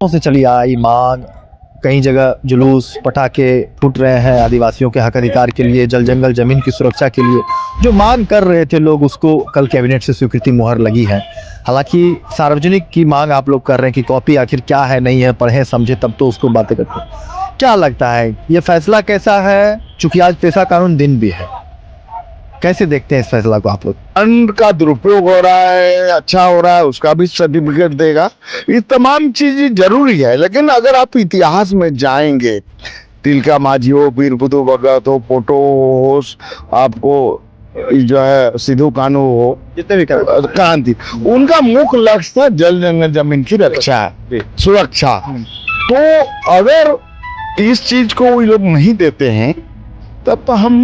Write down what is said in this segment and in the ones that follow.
से चली आई मांग, कई जगह जुलूस पटाखे फूट रहे हैं आदिवासियों के हक अधिकार के लिए, जल जंगल जमीन की सुरक्षा के लिए जो मांग कर रहे थे लोग, उसको कल कैबिनेट से स्वीकृति मुहर लगी है। हालांकि सार्वजनिक की मांग आप लोग कर रहे हैं कि कॉपी आखिर क्या है नहीं है, पढ़ें समझे तब तो उसको बातें करते हैं। क्या लगता है ये फैसला कैसा है, चूंकि आज पेशा कानून दिन भी है, कैसे देखते हैं इस फैसला को आप लोग? फंड का दुरुपयोग हो रहा है, अच्छा हो रहा है, उसका भी सर्टिफिकेट देगा। ये तमाम चीजें जरूरी है, लेकिन अगर आप इतिहास में जाएंगे, तिलका मांझी हो, वीर बुद्धू भगत हो, पोटो हो, आपको जो है सिद्धू कान्हू हो, जितने भी क्रांति, उनका मुख्य लक्ष्य था जल जंगल जमीन की रक्षा, सुरक्षा। तो अगर इस चीज को वो लोग नहीं देते हैं तब तो हम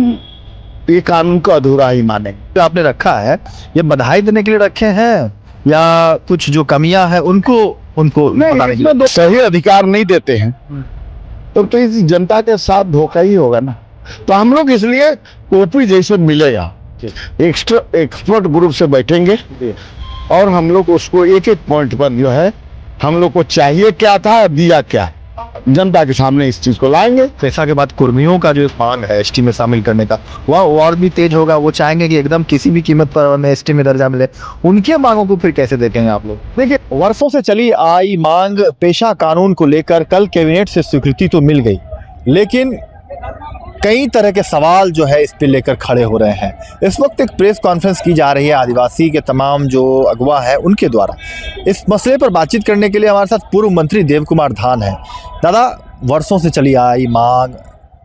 ये कानून को अधूरा ही माने। जो आपने रखा है ये बधाई देने के लिए रखे हैं या कुछ जो कमियां हैं उनको बताने के लिए? सही अधिकार नहीं देते हैं तो इस जनता के साथ धोखा ही होगा ना। तो हम लोग इसलिए कॉपी जैसे मिलेगा, एक्सपर्ट ग्रुप से बैठेंगे और हम लोग उसको एक एक पॉइंट पर जो है हम लोग को चाहिए क्या था, दिया क्या, जनता के सामने इस चीज को लाएंगे। पैसा के बाद कुर्मियों का जो मांग है एसटी में शामिल करने का, वह और भी तेज होगा। वो चाहेंगे कि एकदम किसी भी कीमत पर हमें एसटी में दर्जा मिले। उनकी मांगों को फिर कैसे देखेंगे आप लोग? देखिए, वर्षों से चली आई मांग पेशा कानून को लेकर कल कैबिनेट से स्वीकृति तो मिल गई, लेकिन कई तरह के सवाल जो है इस पे लेकर खड़े हो रहे हैं। इस वक्त एक प्रेस कॉन्फ्रेंस की जा रही है आदिवासी के तमाम जो अगवा हैं उनके द्वारा। इस मसले पर बातचीत करने के लिए हमारे साथ पूर्व मंत्री देव कुमार धान है। दादा, वर्षों से चली आई मांग,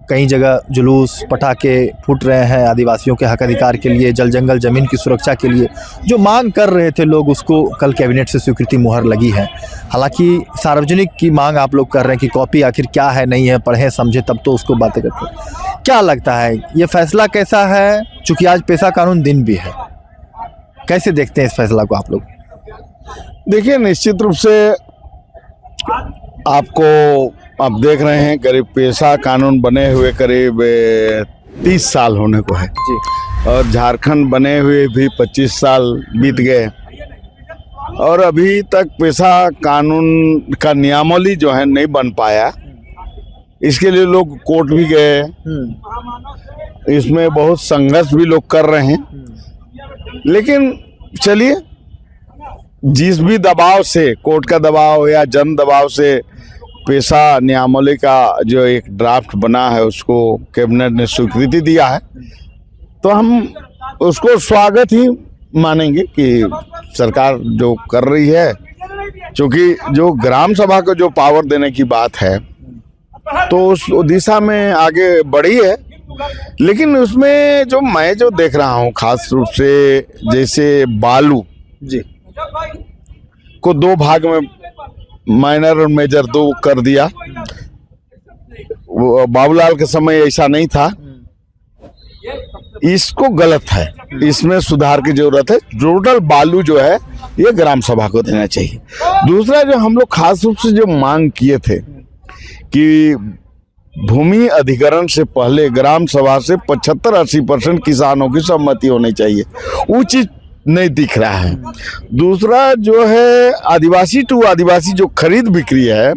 कई जगह जुलूस पटाखे फूट रहे हैं आदिवासियों के हक अधिकार के लिए, जल जंगल जमीन की सुरक्षा के लिए जो मांग कर रहे थे लोग, उसको कल कैबिनेट से स्वीकृति मुहर लगी है। हालांकि सार्वजनिक की मांग आप लोग कर रहे हैं कि कॉपी आखिर क्या है नहीं है, पढ़ें समझे तब तो उसको बातें करते हैं। क्या लगता है ये फैसला कैसा है, चूंकि आज पेशा कानून दिन भी है, कैसे देखते हैं इस फैसला को आप लोग? देखिए, निश्चित रूप से आपको आप देख रहे हैं करीब पेशा कानून बने हुए करीब 30 साल होने को है जी, और झारखंड बने हुए भी 25 साल बीत गए और अभी तक पेशा कानून का नियमावली जो है नहीं बन पाया। इसके लिए लोग कोर्ट भी गए, इसमें बहुत संघर्ष भी लोग कर रहे हैं। लेकिन चलिए, जिस भी दबाव से, कोर्ट का दबाव या जन दबाव से पेशा नियमावली का जो एक ड्राफ्ट बना है उसको कैबिनेट ने स्वीकृति दिया है, तो हम उसको स्वागत ही मानेंगे कि सरकार जो कर रही है। क्योंकि जो ग्राम सभा को जो पावर देने की बात है तो उस दिशा में आगे बढ़ी है। लेकिन उसमें जो मैं जो देख रहा हूँ खास रूप से, जैसे बालू जी को दो भाग में माइनर और मेजर दो कर दिया। बाबूलाल के समय ऐसा नहीं था, इसको गलत है, इसमें सुधार की जरूरत है। टोटल बालू जो है ये ग्राम सभा को देना चाहिए। दूसरा, जो हम लोग खास रूप से जो मांग किए थे कि भूमि अधिग्रहण से पहले ग्राम सभा से 75-80% किसानों की सहमति होनी चाहिए, वो चीज नहीं दिख रहा है। दूसरा जो है आदिवासी टू आदिवासी जो खरीद बिक्री है,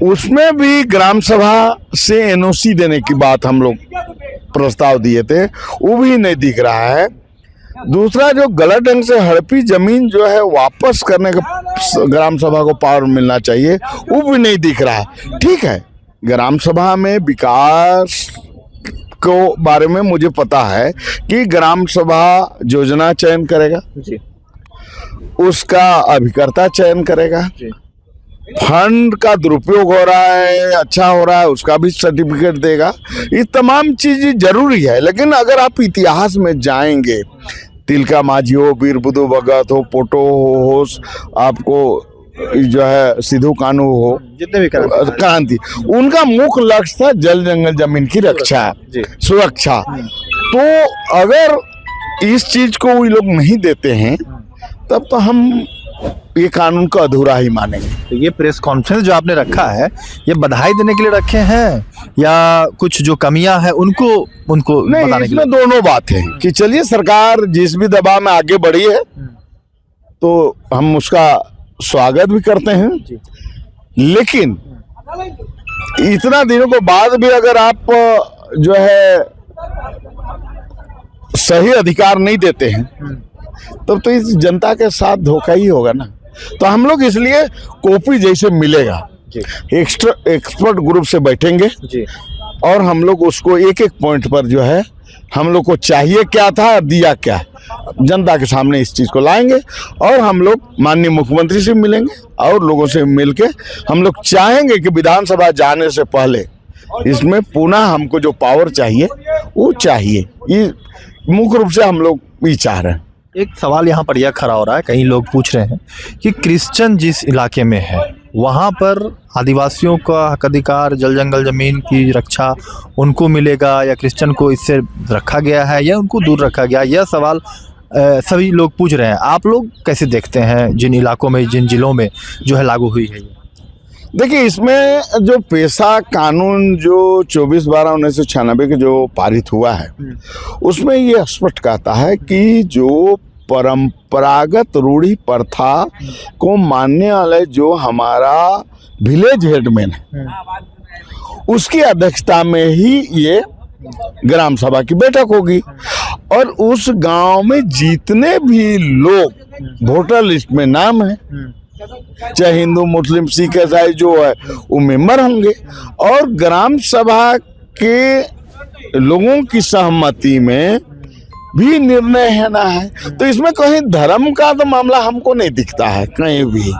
उसमें भी ग्राम सभा से एनओसी देने की बात हम लोग प्रस्ताव दिए थे, वो भी नहीं दिख रहा है। दूसरा, जो गलत ढंग से हड़पी जमीन जो है वापस करने का ग्राम सभा को पावर मिलना चाहिए, वो भी नहीं दिख रहा है। ठीक है, ग्राम सभा में विकास को बारे में मुझे पता है कि ग्राम सभा योजना चयन करेगा जी, उसका अभिकर्ता चयन करेगा जी, फंड का दुरुपयोग हो रहा है, अच्छा हो रहा है, उसका भी सर्टिफिकेट देगा। ये तमाम चीजें जरूरी है, लेकिन अगर आप इतिहास में जाएंगे, तिलका मांझी हो, वीर बुद्धू भगत हो, पोटो हो, आपको जो है सिद्धू कान्हू हो, जितने भी क्रांति, उनका मुख्य लक्ष्य था जल जंगल जमीन की रक्षा, सुरक्षा। तो अगर इस चीज को वो लोग नहीं देते हैं तब तो हम ये कानून को अधूरा ही मानेंगे। तो ये प्रेस कॉन्फ्रेंस जो आपने रखा है ये बधाई देने के लिए रखे हैं या कुछ जो कमियां हैं उनको बताने के लिए? इसमें दोनों बात है कि चलिए, सरकार जिस भी दबाव में आगे बढ़ी है तो हम उसका स्वागत भी करते हैं, लेकिन इतना दिनों के बाद भी अगर आप जो है सही अधिकार नहीं देते हैं तब तो इस जनता के साथ धोखा ही होगा ना। तो हम लोग इसलिए कॉपी जैसे मिलेगा एक्सपर्ट ग्रुप से बैठेंगे जी। और हम लोग उसको एक एक पॉइंट पर जो है हम लोग को चाहिए क्या था दिया क्या जनता के सामने इस चीज को लाएंगे। और हम लोग माननीय मुख्यमंत्री से मिलेंगे और लोगों से मिलके हम लोग चाहेंगे कि विधानसभा जाने से पहले इसमें पुनः हमको जो पावर चाहिए वो चाहिए। ये मुख्य रूप से हम लोग ये चाह रहे हैं। एक सवाल यहाँ पर यह खड़ा हो रहा है, कई लोग पूछ रहे हैं कि क्रिश्चियन जिस इलाके में है वहाँ पर आदिवासियों का हक अधिकार, जल जंगल जमीन की रक्षा उनको मिलेगा या क्रिश्चियन को इससे रखा गया है या उनको दूर रखा गया, यह सवाल सभी लोग पूछ रहे हैं। आप लोग कैसे देखते हैं जिन इलाकों में, जिन जिलों में जो है लागू हुई है? देखिए, इसमें जो पेशा कानून जो 24/12/1996 के जो पारित हुआ है उसमें ये स्पष्ट कहता है कि जो परंपरागत रूढ़ी प्रथा को मानने वाले जो हमारा विलेज हेडमैन है उसकी अध्यक्षता में ही ये ग्राम सभा की बैठक होगी और उस गांव में जितने भी लोग वोटर लिस्ट में नाम है, चाहे हिंदू मुस्लिम सिख ईसाई जो है वो मेंबर होंगे और ग्राम सभा के लोगों की सहमति में भी निर्णय है ना है। तो इसमें कहीं धर्म का तो मामला हमको नहीं दिखता है कहीं भी,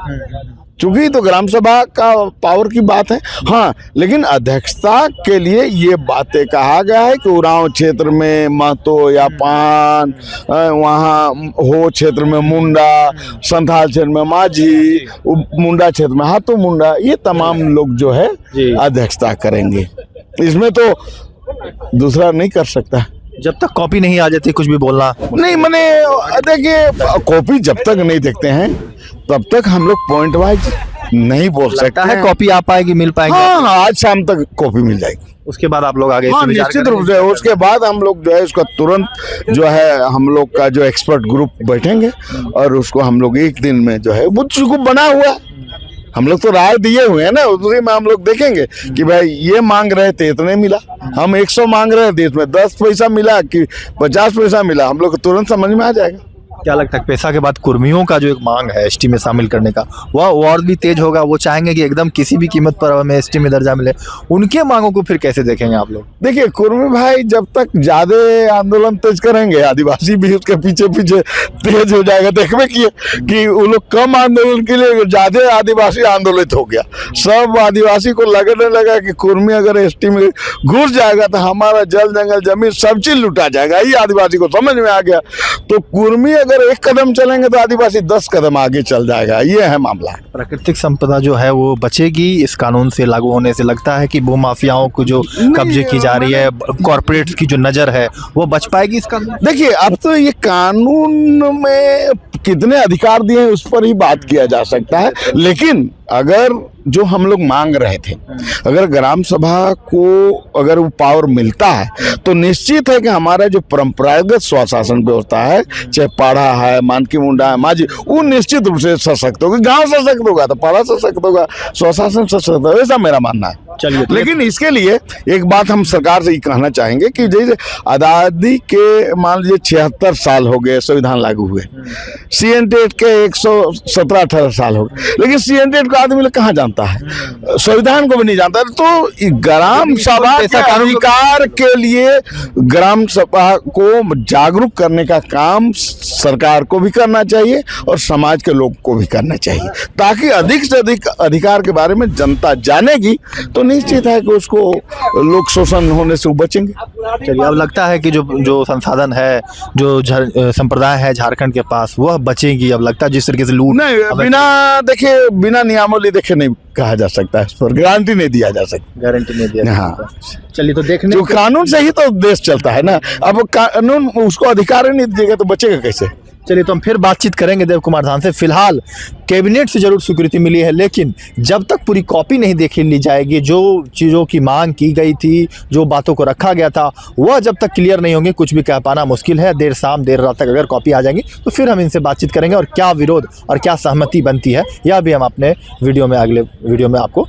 चूंकि तो ग्राम सभा का पावर की बात है। हाँ, लेकिन अध्यक्षता के लिए ये बातें कहा गया है कि उरांव क्षेत्र में महतो या पान, वहाँ हो क्षेत्र में मुंडा, संथाल क्षेत्र में माझी, मुंडा क्षेत्र में हाथों मुंडा, ये तमाम लोग जो है अध्यक्षता करेंगे। इसमें तो दूसरा नहीं कर सकता। जब तक कॉपी नहीं आ जाती कुछ भी बोलना नहीं, मैंने देखिए कॉपी जब तक नहीं देखते हैं तब तक हम लोग पॉइंट वाइज नहीं बोल सकते हैं। कॉपी आ पाएगी, मिल पाएगी? हाँ, आज शाम तक कॉपी मिल जाएगी। उसके बाद आप लोग आगे हाँ, निश्चित रूप से उसके बाद हम लोग जो है उसका तुरंत जो है हम लोग का जो एक्सपर्ट ग्रुप बैठेंगे और उसको हम लोग एक दिन में जो है वो चीज बना हुआ हम लोग तो राय दिए हुए हैं ना, उसी में हम लोग देखेंगे कि भाई ये मांग रहे थे इतने मिला, हम 100 मांग रहे थे इसमें 10 पैसा मिला कि 50 पैसा मिला, हम लोग को तुरंत समझ में आ जाएगा। क्या लगता है पेशा के बाद कुर्मियों का जो एक मांग है एसटी में शामिल करने का वह और भी तेज होगा? वो चाहेंगे कि एकदम किसी भी कीमत पर हमें एसटी में दर्जा मिले। उनके मांगों को फिर कैसे देखेंगे आप लोग? देखिए, कुर्मी भाई जब तक ज्यादा आंदोलन तेज करेंगे आदिवासी भी उसके पीछे पीछे तेज हो जाएगा। देखने कि वो लोग कम आंदोलन के लिए ज्यादा आदिवासी आंदोलित हो गया। सब आदिवासी को लगने लगा कि कुर्मी अगर एसटी में घुस जाएगा तो हमारा जल जंगल जमीन सब चीज लुटा जाएगा। ये आदिवासी को समझ में आ गया। तो कुर्मी अगर एक कदम चलेंगे तो आदिवासी 10 कदम आगे चल जाएगा। ये है मामला। प्राकृतिक संपदा जो है वो बचेगी इस कानून से लागू होने से? लगता है कि भूमाफियाओं को जो कब्जे की जा रही है, कॉर्पोरेट की जो नजर है वो बच पाएगी इस कानून? देखिए, अब तो ये कानून में कितने अधिकार दिए हैं उस पर ही बात किया जा सकता है। लेकिन अगर जो हम लोग मांग रहे थे, अगर ग्राम सभा को अगर वो पावर मिलता है तो निश्चित है कि हमारा जो परंपरागत स्वशासन व्यवस्था है, चाहे पाड़ा है, मानकी मुंडा है, माझी, वो निश्चित रूप से सशक्त होगा। गांव सशक्त होगा तो पाड़ा सशक्त होगा, स्वशासन सशक्त होगा, ऐसा मेरा मानना है। चलिए, लेकिन इसके लिए एक बात हम सरकार से ये कहना चाहेंगे कि जैसे आज़ादी के मान लीजिए 76 साल हो गए संविधान लागू हुए, CNTET के 117-18 साल हो गए, लेकिन CNTET को आदमी लोग कहाँ जानता है, संविधान को भी नहीं जानता। तो ग्राम सभा के अधिकार के लिए ग्राम सभा को जागरूक करने का काम सरकार को भी करना चाहिए और समाज के लोग को भी करना चाहिए, ताकि अधिक से अधिक अधिकार के बारे में जनता जानेगी तो निश्चित है कि उसको लोग शोषण होने से बचेंगे। चलिए, अब लगता है कि जो संसाधन है, जो संप्रदाय है झारखंड के पास, वह बचेगी। अब लगता है जिस तरीके से लूट नहीं, बिना नियमावली देखे नहीं कहा जा सकता है, इस पर गारंटी नहीं दिया जा सकती। गारंटी नहीं दिया। हाँ, चलिए, तो देखने जो कानून से ही तो देश चलता है ना। अब कानून उसको अधिकार ही नहीं दीजिएगा तो बचेगा कैसे? चलिए तो हम फिर बातचीत करेंगे देव कुमार धान से। फिलहाल कैबिनेट से जरूर स्वीकृति मिली है, लेकिन जब तक पूरी कॉपी नहीं देखी ली जाएगी, जो चीज़ों की मांग की गई थी, जो बातों को रखा गया था, वह जब तक क्लियर नहीं होंगे कुछ भी कह पाना मुश्किल है। देर शाम देर रात तक अगर कॉपी आ जाएंगी तो फिर हम इनसे बातचीत करेंगे और क्या विरोध और क्या सहमति बनती है यह भी हम अपने वीडियो में, अगले वीडियो में आपको